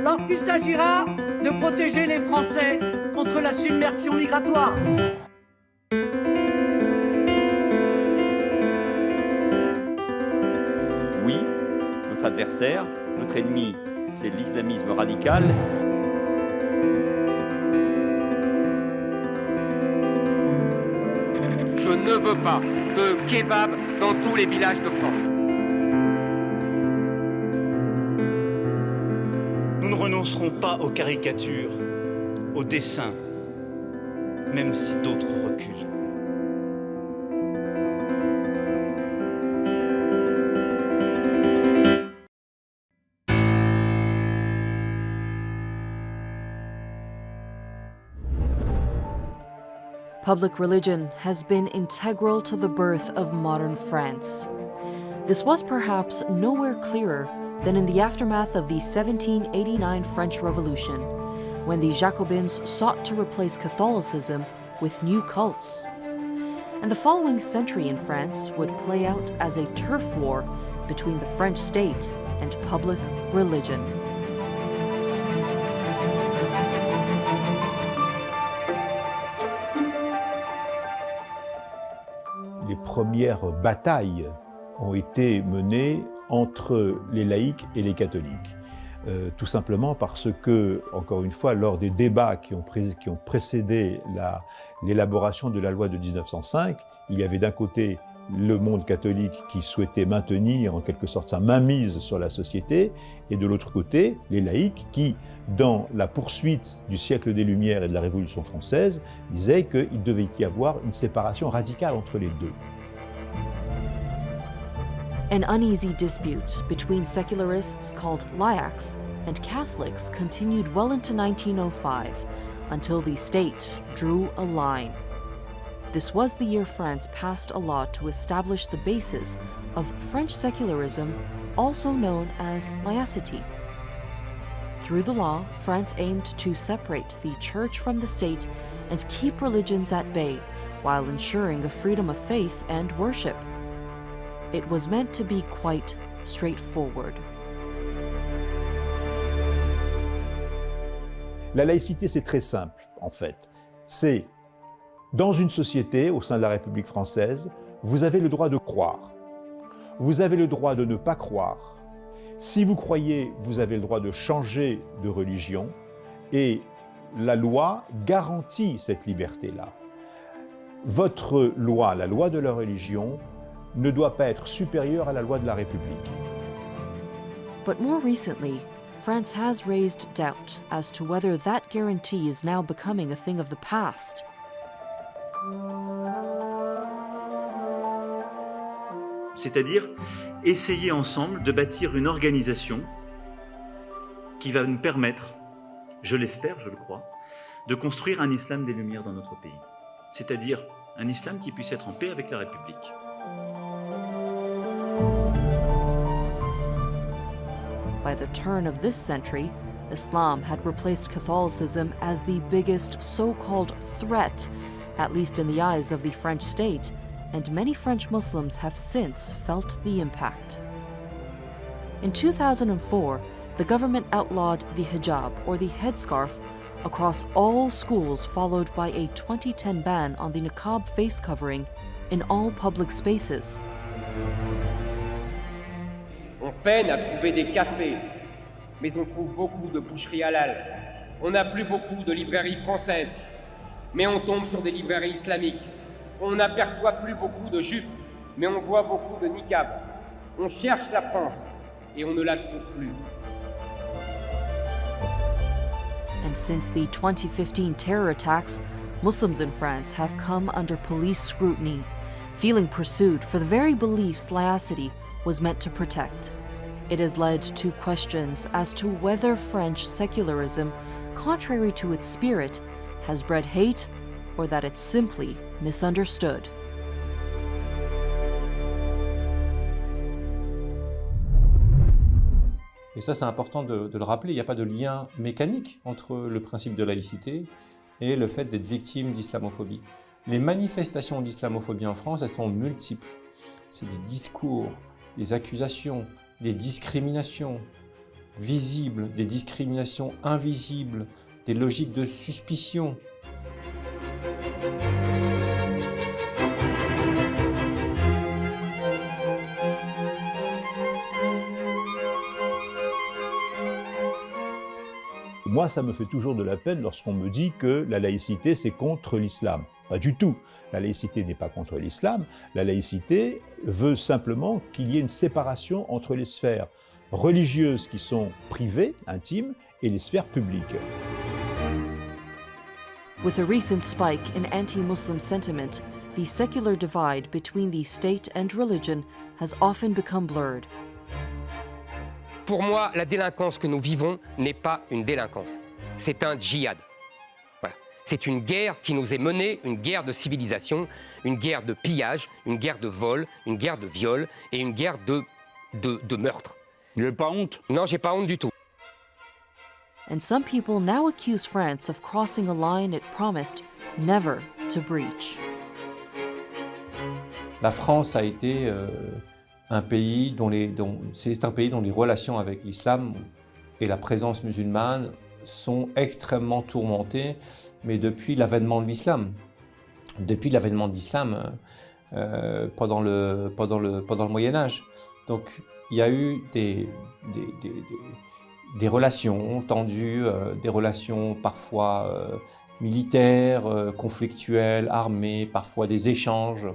lorsqu'il s'agira de protéger les Français contre la submersion migratoire. Oui, notre adversaire, notre ennemi, c'est l'islamisme radical. Je ne veux pas de kebab dans tous les villages de France. Nous ne renoncerons pas aux caricatures, aux dessins, même si d'autres reculent. Public religion has been integral to the birth of modern France. This was perhaps nowhere clearer than in the aftermath of the 1789 French Revolution, when the Jacobins sought to replace Catholicism with new cults. And the following century in France would play out as a turf war between the French state and public religion. Les premières batailles ont été menées entre les laïcs et les catholiques. Tout simplement parce que, encore une fois, lors des débats qui ont précédé l'élaboration de la loi de 1905, il y avait d'un côté le monde catholique qui souhaitait maintenir en quelque sorte sa mainmise sur la société, et de l'autre côté, les laïcs qui, dans la poursuite du siècle des Lumières et de la Révolution française, disaient qu'il devait y avoir une séparation radicale entre les deux. An uneasy dispute between secularists called Laics and Catholics continued well into 1905, until the state drew a line. This was the year France passed a law to establish the basis of French secularism, also known as laicity. Through the law, France aimed to separate the church from the state and keep religions at bay, while ensuring a freedom of faith and worship. It was meant to be quite straightforward. La laïcité, c'est très simple, en fait. C'est, dans une société, au sein de la République française, vous avez le droit de croire. Vous avez le droit de ne pas croire. Si vous croyez, vous avez le droit de changer de religion, et la loi garantit cette liberté-là. Votre loi, la loi de la religion, ne doit pas être supérieure à la loi de la République. But more recently, France has raised doubt as to whether that guarantee is now becoming a thing of the past. C'est-à-dire essayer ensemble de bâtir une organisation qui va nous permettre, je l'espère, je le crois, de construire un islam des Lumières dans notre pays. C'est-à-dire un islam qui puisse être en paix avec la République. By the turn of this century, Islam had replaced Catholicism as the biggest so-called threat, at least in the eyes of the French state, and many French Muslims have since felt the impact. In 2004, the government outlawed the hijab, or the headscarf, across all schools, followed by a 2010 ban on the niqab face covering in all public spaces. On peine à trouver des cafés, mais on trouve beaucoup de boucheries halal. On n'a plus beaucoup de librairies françaises, mais on tombe sur des librairies islamiques. On n'aperçoit plus beaucoup de jupes, mais on voit beaucoup de niqab. On cherche la France, et on ne la trouve plus. And since the 2015 terror attacks, Muslims in France have come under police scrutiny, feeling pursued for the very beliefs laicity was meant to protect. It has led to questions as to whether French secularism, contrary to its spirit, has bred hate or that it's simply misunderstood. Et ça, c'est important de le rappeler, il n'y a pas de lien mécanique entre le principe de laïcité et le fait d'être victime d'islamophobie. Les manifestations d'islamophobie en France, elles sont multiples. C'est des discours, des accusations, des discriminations, visibles, des discriminations invisibles, des logiques de suspicion. Moi, ça me fait toujours de la peine lorsqu'on me dit que la laïcité, c'est contre l'islam. Pas du tout. La laïcité n'est pas contre l'islam. La laïcité veut simplement qu'il y ait une séparation entre les sphères religieuses qui sont privées, intimes, et les sphères publiques. With a recent spike in anti-Muslim sentiment, the secular divide between the state and religion has often become blurred. Pour moi, la délinquance que nous vivons n'est pas une délinquance. C'est un djihad. Voilà. C'est une guerre qui nous est menée, une guerre de civilisation, une guerre de pillage, une guerre de vol, une guerre de viol et une guerre de meurtre. Vous n'avez pas honte? Non, j'ai pas honte du tout. And some people now accuse France of crossing a line it promised never to breach. La France a été un pays dont les relations avec l'islam et la présence musulmane sont extrêmement tourmentées, mais depuis l'avènement de l'islam. Depuis l'avènement de l'islam pendant le Moyen-Âge. Donc il y a eu des relations tendues, des relations parfois militaires, conflictuelles, armées, parfois des échanges.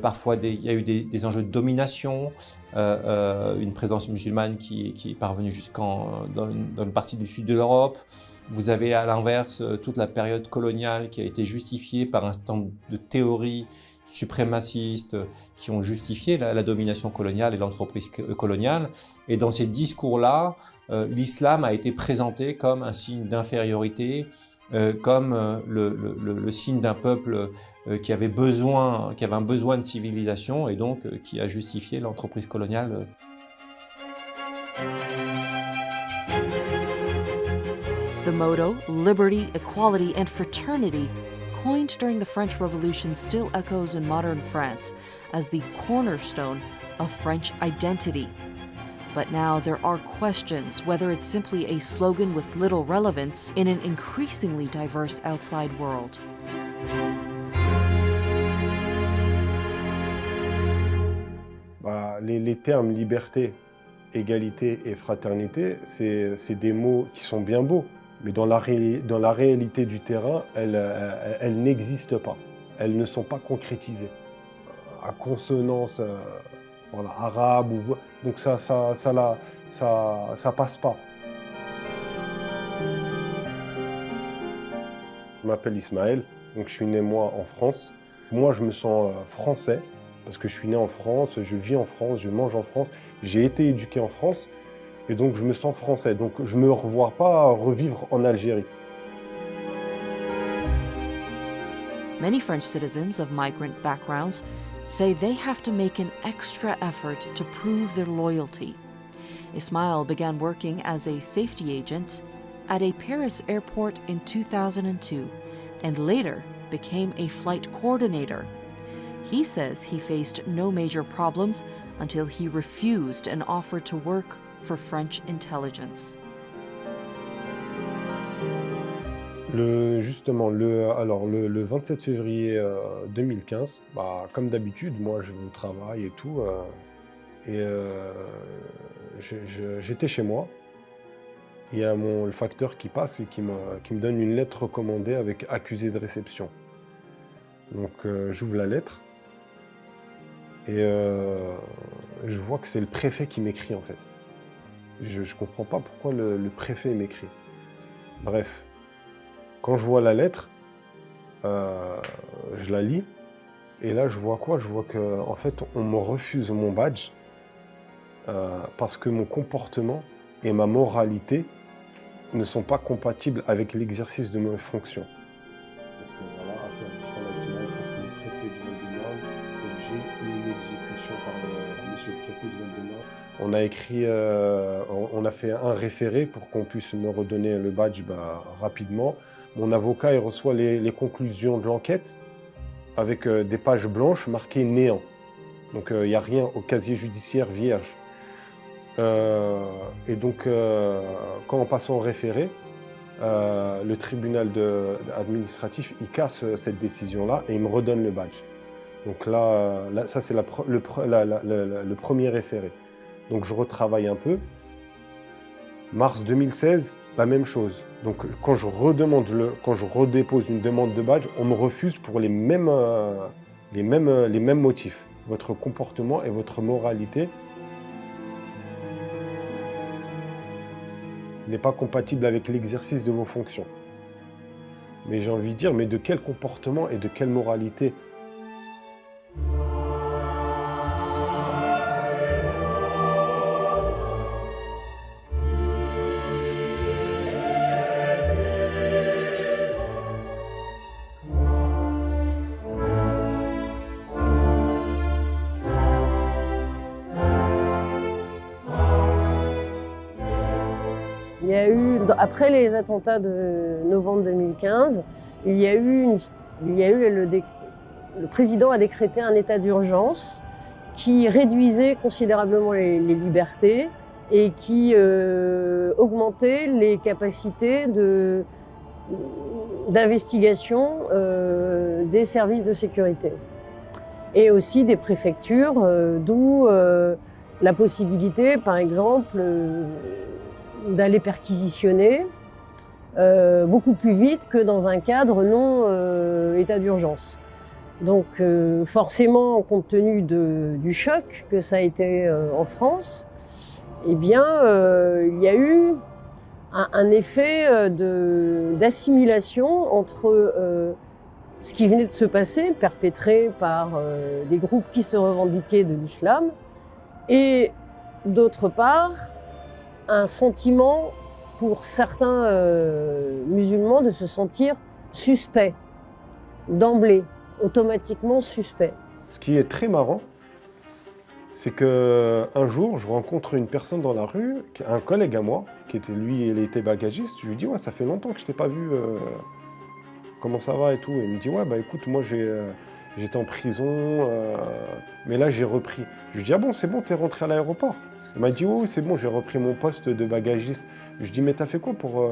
Parfois, il y a eu des enjeux de domination, une présence musulmane qui est parvenue dans une partie du sud de l'Europe. Vous avez à l'inverse toute la période coloniale qui a été justifiée par un certain nombre de théories suprémacistes qui ont justifié la domination coloniale et l'entreprise coloniale. Et dans ces discours-là, l'islam a été présenté comme un signe d'infériorité, comme le signe d'un peuple qui avait un besoin de civilisation et donc qui a justifié l'entreprise coloniale. The motto, liberty, equality, and fraternity, coined during the French Revolution, still echoes in modern France as the cornerstone of French identity. But now there are questions whether it's simply a slogan with little relevance in an increasingly diverse outside world. Les termes liberté, égalité et fraternité, c'est des mots qui sont bien beaux, mais dans la réalité du terrain, elles n'existent pas. Elles ne sont pas concrétisées. À consonance arabe, donc ça passe pas. Je m'appelle Ismaël, donc je suis né moi en France. Moi je me sens français parce que je suis né en France, je vis en France, je mange en France, j'ai été éduqué en France et donc je me sens français. Donc je me revois pas revivre en Algérie. Many French citizens of migrant backgrounds say they have to make an extra effort to prove their loyalty. Ismail began working as a safety agent at a Paris airport in 2002 and later became a flight coordinator. He says he faced no major problems until he refused an offer to work for French intelligence. Le 27 février 2015, comme d'habitude, moi je vais au travail et tout, j'étais chez moi. Il y a le facteur qui passe et qui me donne une lettre recommandée avec accusé de réception. Donc j'ouvre la lettre et je vois que c'est le préfet qui m'écrit en fait. Je ne comprends pas pourquoi le préfet m'écrit. Bref. Quand je vois la lettre, je la lis, et là je vois quoi? Je vois qu'en fait on me refuse mon badge parce que mon comportement et ma moralité ne sont pas compatibles avec l'exercice de mes fonctions. On a écrit, on a fait un référé pour qu'on puisse me redonner le badge rapidement. Mon avocat il reçoit les conclusions de l'enquête avec des pages blanches marquées néant. Donc il n'y a rien au casier judiciaire vierge. Et donc, quand on passe en référé, le tribunal administratif, il casse cette décision-là et il me redonne le badge. Donc là ça c'est le premier référé. Donc je retravaille un peu. Mars 2016, la même chose. Donc quand je redépose une demande de badge, on me refuse pour les mêmes motifs. Votre comportement et votre moralité n'est pas compatible avec l'exercice de vos fonctions. Mais j'ai envie de dire, mais de quel comportement et de quelle moralité ? Il y a eu, après les attentats de novembre 2015, le président a décrété un état d'urgence qui réduisait considérablement les libertés et qui augmentait les capacités d'investigation des services de sécurité et aussi des préfectures, d'où la possibilité, par exemple, d'aller perquisitionner beaucoup plus vite que dans un cadre non état d'urgence. Donc forcément, compte tenu du choc que ça a été en France, eh bien, il y a eu un effet d'assimilation entre ce qui venait de se passer, perpétré par des groupes qui se revendiquaient de l'islam, et d'autre part, un sentiment pour certains musulmans de se sentir suspects, d'emblée, automatiquement suspects. Ce qui est très marrant, c'est qu'un jour, je rencontre une personne dans la rue, un collègue à moi, qui était lui, il était bagagiste. Je lui dis, ouais, ça fait longtemps que je t'ai pas vu, comment ça va et tout. Il me dit, ouais, bah écoute, moi j'étais en prison, mais là j'ai repris. Je lui dis, ah bon, c'est bon, t'es rentré à l'aéroport? Il m'a dit, oh, c'est bon, j'ai repris mon poste de bagagiste. Je lui dis, mais t'as fait quoi pour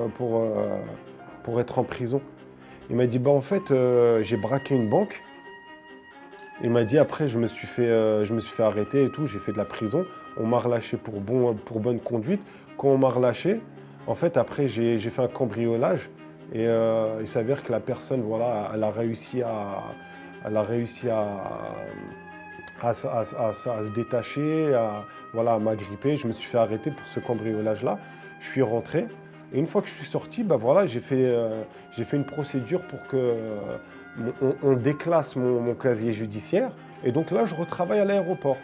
être en prison? Il m'a dit, bah en fait, j'ai braqué une banque. Il m'a dit, après, je me suis fait arrêter et tout, j'ai fait de la prison. On m'a relâché pour bonne conduite. Quand on m'a relâché, en fait, après, j'ai fait un cambriolage. Et il s'avère que la personne, voilà, elle a réussi à se détacher, à m'agripper. Je me suis fait arrêter pour ce cambriolage-là. Je suis rentré. Et une fois que je suis sorti, bah voilà, j'ai fait une procédure pour qu'on déclasse mon casier judiciaire. Et donc là, je retravaille à l'aéroport.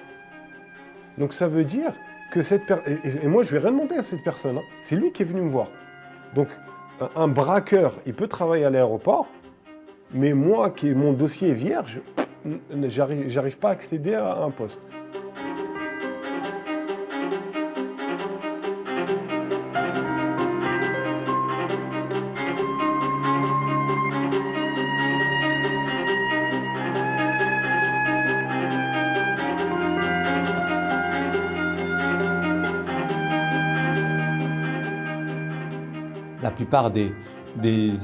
Donc ça veut dire que cette personne... Et moi, je ne vais rien demander à cette personne. Hein. C'est lui qui est venu me voir. Donc un braqueur, il peut travailler à l'aéroport. Mais moi, mon dossier est vierge, j'arrive pas à accéder à un poste. La plupart des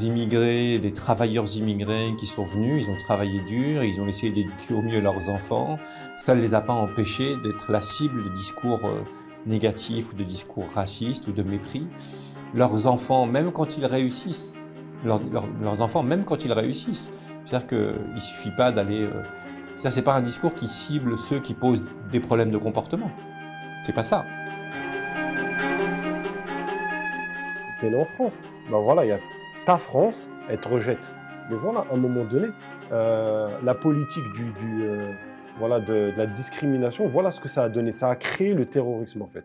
immigrés, des travailleurs immigrés qui sont venus, ils ont travaillé dur, ils ont essayé d'éduquer au mieux leurs enfants. Ça ne les a pas empêchés d'être la cible de discours négatifs ou de discours racistes ou de mépris. Leurs enfants, même quand ils réussissent, c'est-à-dire qu'il ne suffit pas d'aller... ça, c'est pas un discours qui cible ceux qui posent des problèmes de comportement. C'est pas ça. T'es né en France. Ben voilà, il y a ta France, elle te rejette. Mais voilà, à un moment donné, la politique de la discrimination, voilà ce que ça a donné. Ça a créé le terrorisme, en fait.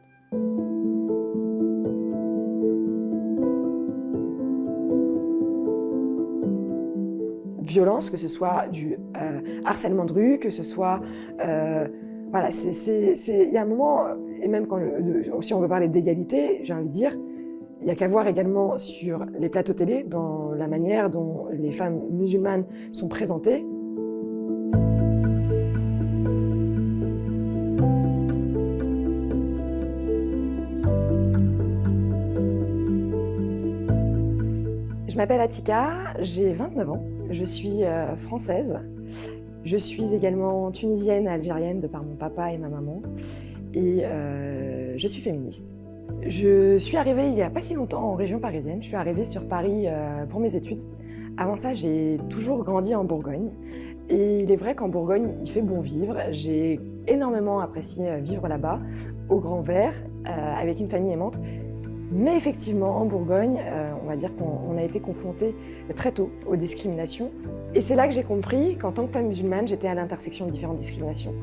Violence, que ce soit du harcèlement de rue, que ce soit... voilà, il y a un moment, et même si on veut parler d'égalité, j'ai envie de dire, il n'y a qu'à voir également sur les plateaux télé, dans la manière dont les femmes musulmanes sont présentées. Je m'appelle Atika, j'ai 29 ans, je suis française. Je suis également tunisienne et algérienne de par mon papa et ma maman. Et je suis féministe. Je suis arrivée il n'y a pas si longtemps en région parisienne. Je suis arrivée sur Paris pour mes études. Avant ça, j'ai toujours grandi en Bourgogne. Et il est vrai qu'en Bourgogne, il fait bon vivre. J'ai énormément apprécié vivre là-bas, au Grand Vert, avec une famille aimante. Mais effectivement, en Bourgogne, on va dire qu'on a été confrontés très tôt aux discriminations. Et c'est là que j'ai compris qu'en tant que femme musulmane, j'étais à l'intersection de différentes discriminations.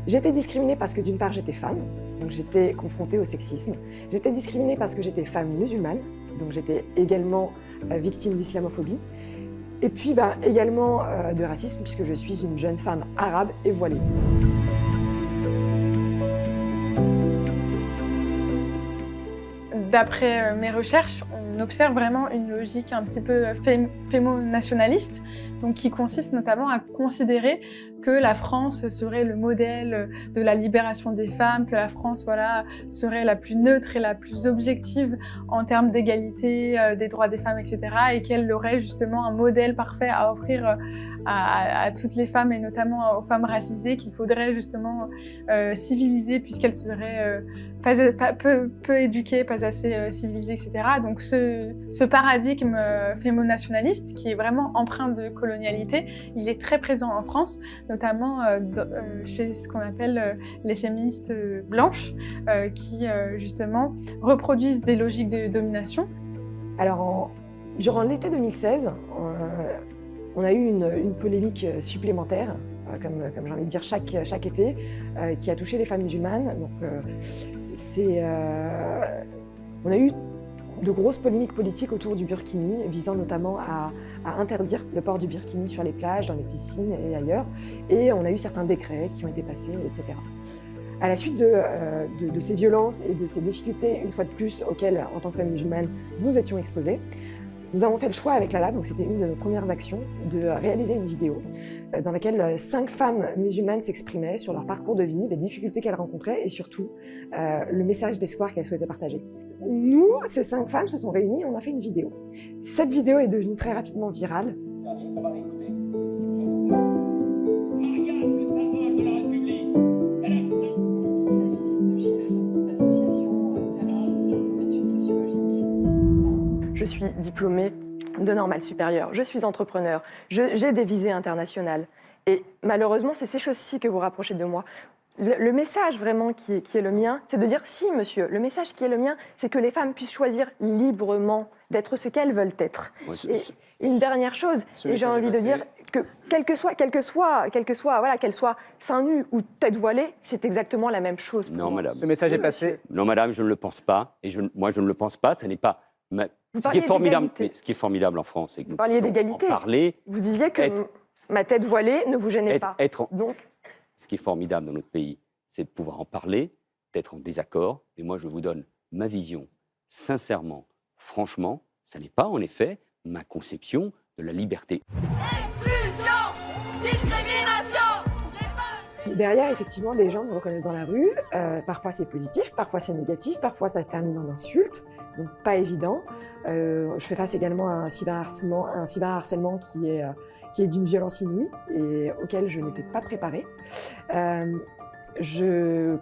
J'étais discriminée parce que d'une part, j'étais femme, donc j'étais confrontée au sexisme. J'étais discriminée parce que j'étais femme musulmane, donc j'étais également victime d'islamophobie. Et puis également de racisme, puisque je suis une jeune femme arabe et voilée. D'après mes recherches, on observe vraiment une logique un petit peu fémo-nationaliste, donc qui consiste notamment à considérer que la France serait le modèle de la libération des femmes, que la France serait la plus neutre et la plus objective en termes d'égalité des droits des femmes, etc. et qu'elle aurait justement un modèle parfait à offrir à toutes les femmes et notamment aux femmes racisées qu'il faudrait justement civiliser puisqu'elles seraient peu éduquées, pas assez civilisées, etc. Donc ce paradigme fémo-nationaliste qui est vraiment empreint de colonialité, il est très présent en France, notamment chez ce qu'on appelle les féministes blanches qui justement reproduisent des logiques de domination. Alors durant l'été 2016, on a eu une polémique supplémentaire, comme j'ai envie de dire chaque été, qui a touché les femmes musulmanes. Donc, on a eu de grosses polémiques politiques autour du burkini, visant notamment à interdire le port du burkini sur les plages, dans les piscines et ailleurs. Et on a eu certains décrets qui ont été passés, etc. À la suite de ces violences et de ces difficultés, une fois de plus, auxquelles, en tant que femmes musulmanes, nous étions exposées, nous avons fait le choix avec la Lab, donc c'était une de nos premières actions, de réaliser une vidéo dans laquelle 5 femmes musulmanes s'exprimaient sur leur parcours de vie, les difficultés qu'elles rencontraient et surtout le message d'espoir qu'elles souhaitaient partager. Nous, ces 5 femmes se sont réunies et on a fait une vidéo. Cette vidéo est devenue très rapidement virale. On va l'écouter. Je suis diplômée de normale supérieure, je suis entrepreneur, j'ai des visées internationales. Et malheureusement, c'est ces choses-ci que vous rapprochez de moi. Le message vraiment qui est le mien, c'est de dire, si monsieur, le message qui est le mien, c'est que les femmes puissent choisir librement d'être ce qu'elles veulent être. Et une dernière chose, et j'ai envie de dire que qu'elles soient seins nus ou tête voilée, c'est exactement la même chose. Non, madame. Ce message est passé. Non, madame, je ne le pense pas. Et moi, je ne le pense pas. Ce n'est pas... Vous ce qui est parliez formidable en France, c'est que vous parliez d'égalité. Vous disiez que ma tête voilée ne vous gênait pas. Donc, ce qui est formidable dans notre pays, c'est de pouvoir en parler, d'être en désaccord. Et moi, je vous donne ma vision, sincèrement, franchement. Ça n'est pas, en effet, ma conception de la liberté. Exclusion, discrimination. Derrière, effectivement, les gens me reconnaissent dans la rue. Parfois, c'est positif, parfois, c'est négatif, parfois, ça se termine en insulte. Donc, pas évident. Je fais face également à un cyberharcèlement qui est d'une violence inouïe et auquel je n'étais pas préparée. Je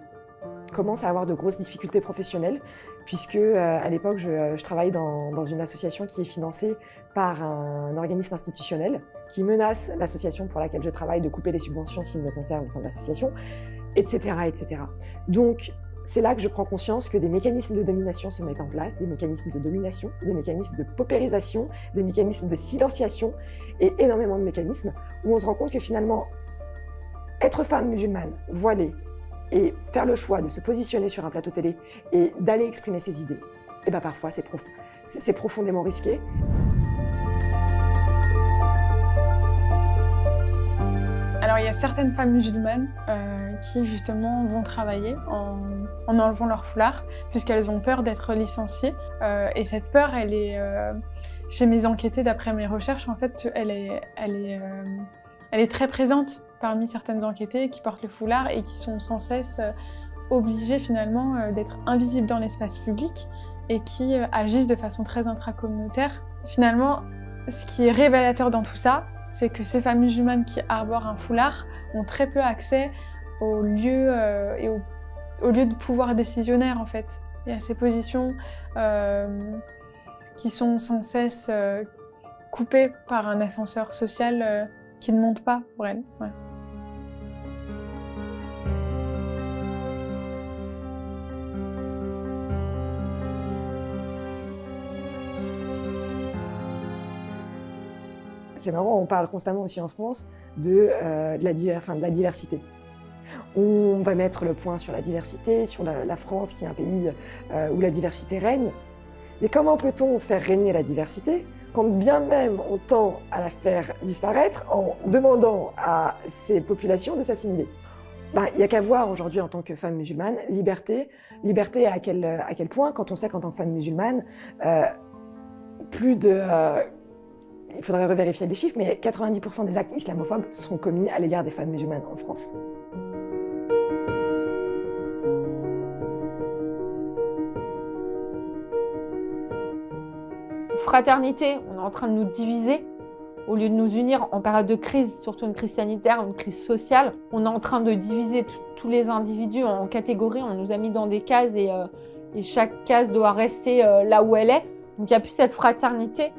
commence à avoir de grosses difficultés professionnelles puisque, à l'époque, je travaille dans une association qui est financée par un organisme institutionnel qui menace l'association pour laquelle je travaille de couper les subventions s'il me conserve au sein de l'association, etc., etc. Donc, c'est là que je prends conscience que des mécanismes de domination se mettent en place, des mécanismes de domination, des mécanismes de paupérisation, des mécanismes de silenciation et énormément de mécanismes où on se rend compte que finalement, être femme musulmane, voilée, et faire le choix de se positionner sur un plateau télé et d'aller exprimer ses idées, et bien parfois c'est profondément risqué. Alors il y a certaines femmes musulmanes qui justement vont travailler en enlevant leur foulard puisqu'elles ont peur d'être licenciées et cette peur elle est chez mes enquêtés d'après mes recherches en fait elle est très présente parmi certaines enquêtées qui portent le foulard et qui sont sans cesse obligées finalement d'être invisibles dans l'espace public et qui agissent de façon très intracommunautaire. Finalement, Ce qui est révélateur dans tout ça, c'est que ces femmes musulmanes qui arborent un foulard ont très peu accès aux lieux et aux lieux de pouvoir décisionnaire en fait, et à ces positions qui sont sans cesse coupées par un ascenseur social qui ne monte pas pour elles. Ouais. C'est marrant, on parle constamment aussi en France de la diversité. On va mettre le point sur la diversité, sur la France qui est un pays où la diversité règne. Mais comment peut-on faire régner la diversité quand bien même on tend à la faire disparaître en demandant à ces populations de s'assimiler? Il n'y a qu'à voir aujourd'hui en tant que femme musulmane, liberté à quel point, quand on sait qu'en tant que femme musulmane, il faudrait revérifier les chiffres, mais 90% des actes islamophobes sont commis à l'égard des femmes musulmanes en France. Fraternité, on est en train de nous diviser au lieu de nous unir en période de crise, surtout une crise sanitaire, une crise sociale. On est en train de diviser tous les individus en catégories, on nous a mis dans des cases et chaque case doit rester là où elle est. Donc il n'y a plus cette fraternité.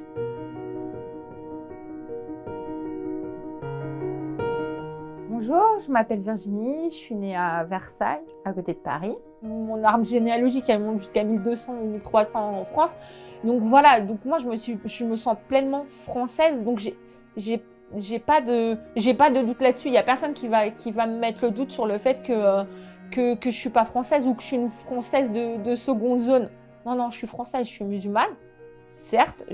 Bonjour, je m'appelle Virginie, je suis née à Versailles, à côté de Paris. Mon arbre généalogique, elle monte jusqu'à 1200 ou 1300 en France. Donc voilà, donc moi je me sens pleinement française, donc j'ai pas de doute là-dessus. Il n'y a personne qui va me mettre le doute sur le fait que je suis pas française ou que je suis une française de seconde zone. Non, je suis française, je suis musulmane. Certes,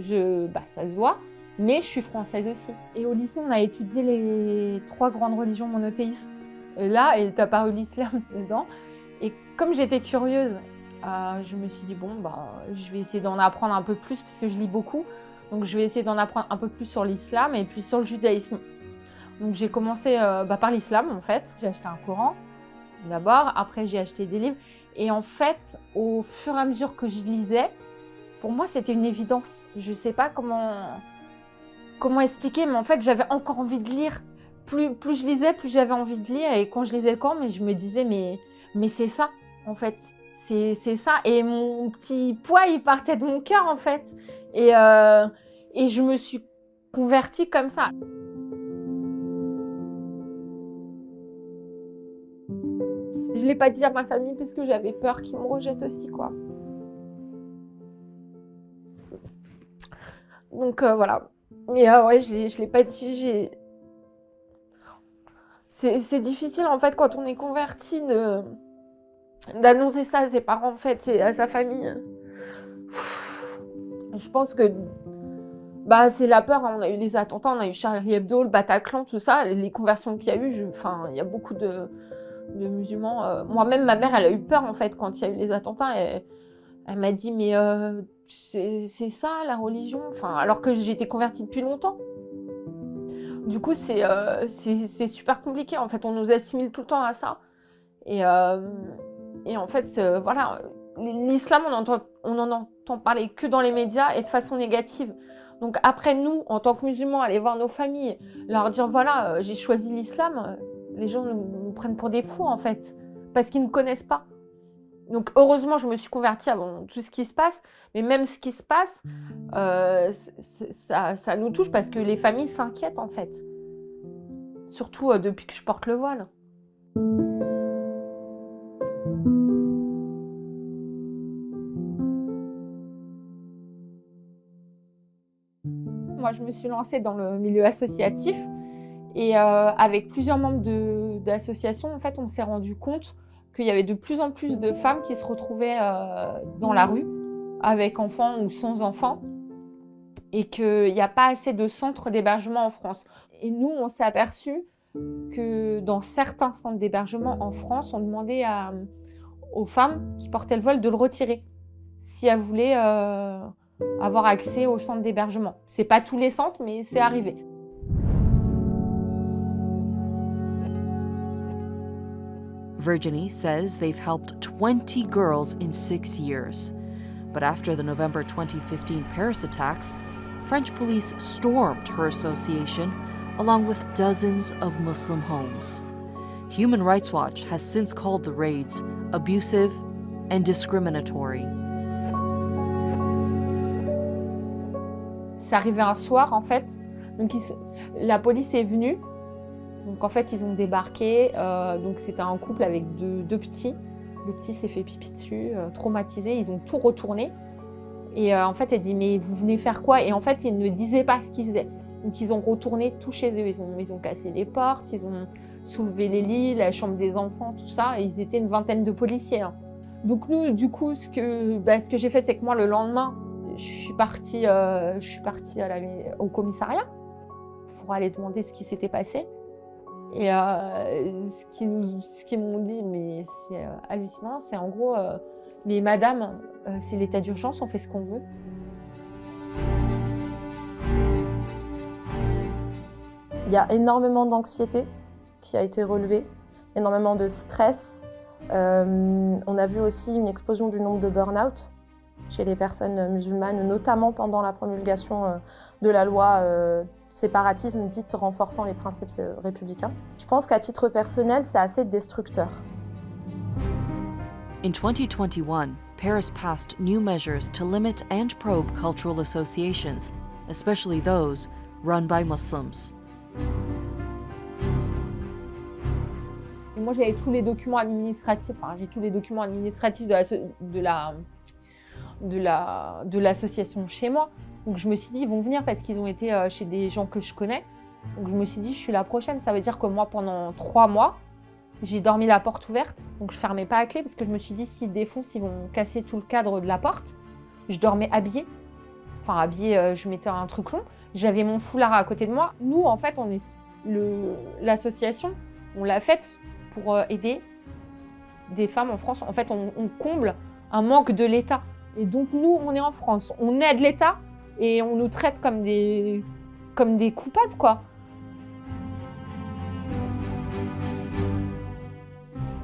ça se voit. Mais je suis française aussi. Et au lycée, on a étudié les 3 grandes religions monothéistes. Et là, il est apparu l'islam dedans. Et comme j'étais curieuse, je me suis dit, je vais essayer d'en apprendre un peu plus parce que je lis beaucoup. Donc, je vais essayer d'en apprendre un peu plus sur l'islam et puis sur le judaïsme. Donc, j'ai commencé par l'islam, en fait. J'ai acheté un Coran, d'abord. Après, j'ai acheté des livres. Et en fait, au fur et à mesure que je lisais, pour moi, c'était une évidence. Je ne sais pas comment expliquer, mais en fait, j'avais encore envie de lire. Plus je lisais, plus j'avais envie de lire. Et quand je lisais le Coran, je me disais, mais c'est ça, en fait. C'est ça. Et mon petit poids, il partait de mon cœur, en fait. Et je me suis convertie comme ça. Je ne l'ai pas dit à ma famille parce que j'avais peur qu'ils me rejettent aussi, quoi. Donc, voilà. Mais ouais, je l'ai pas dit. C'est difficile en fait quand on est converti d'annoncer ça à ses parents en fait et à sa famille. Je pense que c'est la peur. On a eu les attentats, on a eu Charlie Hebdo, le Bataclan, tout ça, les conversions qu'il y a eu. Il y a beaucoup de musulmans. Moi-même, ma mère, elle a eu peur en fait quand il y a eu les attentats. Elle m'a dit mais c'est ça la religion, alors que j'étais convertie depuis longtemps. Du coup, c'est super compliqué. En fait, on nous assimile tout le temps à ça. Et en fait, voilà, l'islam, on en entend parler que dans les médias et de façon négative. Donc après, nous, en tant que musulmans, aller voir nos familles, leur dire voilà, j'ai choisi l'islam, les gens nous prennent pour des fous en fait, parce qu'ils ne connaissent pas. Donc heureusement, je me suis convertie avant tout ce qui se passe, mais même ce qui se passe, ça nous touche parce que les familles s'inquiètent en fait. Surtout depuis que je porte le voile. Moi, je me suis lancée dans le milieu associatif et avec plusieurs membres d'associations, en fait, on s'est rendu compte qu'il y avait de plus en plus de femmes qui se retrouvaient dans la rue, avec enfants ou sans enfants, et qu'il n'y a pas assez de centres d'hébergement en France. Et nous, on s'est aperçu que dans certains centres d'hébergement en France, on demandait aux femmes qui portaient le voile de le retirer, si elles voulaient avoir accès aux centres d'hébergement. C'est pas tous les centres, mais c'est arrivé. Virginie says they've helped 20 girls in 6 years. But after the November 2015 Paris attacks, French police stormed her association along with dozens of Muslim homes. Human Rights Watch has since called the raids abusive and discriminatory. C'est arrivé un soir en fait, donc la police est venue, donc en fait ils ont débarqué, donc c'était un couple avec deux petits. Le petit s'est fait pipi dessus, traumatisé, ils ont tout retourné. Et en fait, elle dit, mais vous venez faire quoi? Et en fait, ils ne disaient pas ce qu'ils faisaient. Donc, ils ont retourné tout chez eux. Ils ont cassé les portes, ils ont soulevé les lits, la chambre des enfants, tout ça. Et ils étaient une vingtaine de policiers. Hein. Donc, nous, du coup, ce que j'ai fait, c'est que moi, le lendemain, je suis partie au commissariat pour aller demander ce qui s'était passé. Et ce qu'ils m'ont dit, mais c'est hallucinant, c'est en gros, mais madame, c'est l'état d'urgence, on fait ce qu'on veut. Il y a énormément d'anxiété qui a été relevée, énormément de stress. On a vu aussi une explosion du nombre de burn-out chez les personnes musulmanes, notamment pendant la promulgation de la loi séparatisme dite renforçant les principes républicains. Je pense qu'à titre personnel, c'est assez destructeur. In 2021, Paris passed new measures to limit and probe cultural associations, especially those run by Muslims. Et moi, j'avais tous les documents administratifs, j'ai tous les documents administratifs de l'association chez moi. Donc je me suis dit, ils vont venir parce qu'ils ont été chez des gens que je connais. Donc je me suis dit, je suis la prochaine. Ça veut dire que moi, pendant 3 mois, j'ai dormi la porte ouverte. Donc je fermais pas à clé parce que je me suis dit, s'ils défoncent, ils vont casser tout le cadre de la porte. Je dormais habillée. Enfin, habillée, je mettais un truc long. J'avais mon foulard à côté de moi. Nous, en fait, l'association, on l'a faite pour aider des femmes en France. En fait, on comble un manque de l'État. Et donc, nous, on est en France. On aide l'État. Et on nous traite comme des coupables, quoi.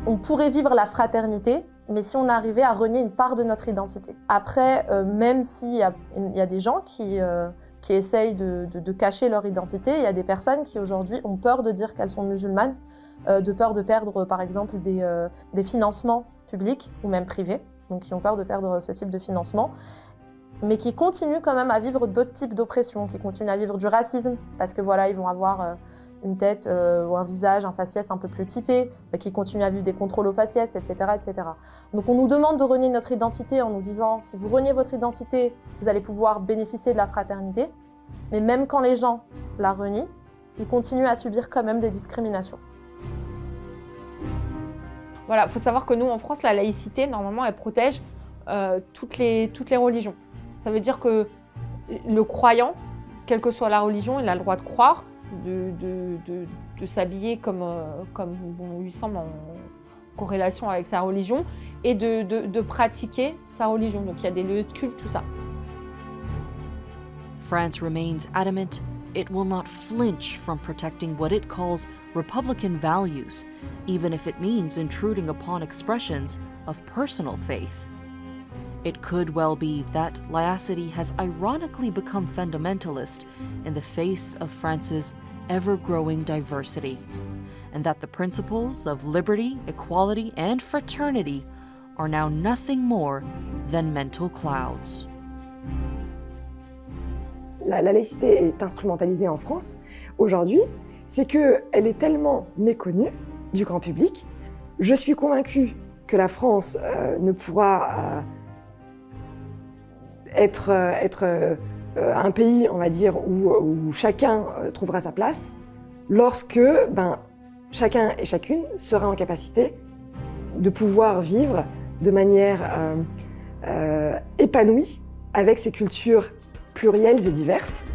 On pourrait vivre la fraternité, mais si on arrivait à renier une part de notre identité. Après, même s'il y a des gens qui essayent de cacher leur identité, il y a des personnes qui aujourd'hui ont peur de dire qu'elles sont musulmanes, de peur de perdre, par exemple, des financements publics ou même privés, donc qui ont peur de perdre ce type de financement, mais qui continuent quand même à vivre d'autres types d'oppression, qui continuent à vivre du racisme, parce que voilà, ils vont avoir une tête ou un visage, un faciès un peu plus typé, qui continuent à vivre des contrôles aux faciès, etc., etc. Donc on nous demande de renier notre identité en nous disant, si vous reniez votre identité, vous allez pouvoir bénéficier de la fraternité, mais même quand les gens la renient, ils continuent à subir quand même des discriminations. Voilà, il faut savoir que nous, en France, la laïcité, normalement, elle protège toutes les religions. Ça veut dire que le croyant, quelle que soit la religion, il a le droit de croire, de s'habiller comme bon lui semble en corrélation avec sa religion et de pratiquer sa religion. Donc il y a des lieux de culte, tout ça. France remains adamant it will not flinch from protecting what it calls Republican values, even if it means intruding upon expressions of personal faith. It could well be that laicity has ironically become fundamentalist in the face of France's ever-growing diversity, and that the principles of liberty, equality, and fraternity are now nothing more than mental clouds. La laïcité est instrumentalisée en France aujourd'hui, c'est qu'elle est tellement méconnue du grand public. Je suis convaincue que la France ne pourra être un pays, on va dire, où chacun trouvera sa place, lorsque chacun et chacune sera en capacité de pouvoir vivre de manière épanouie avec ses cultures plurielles et diverses.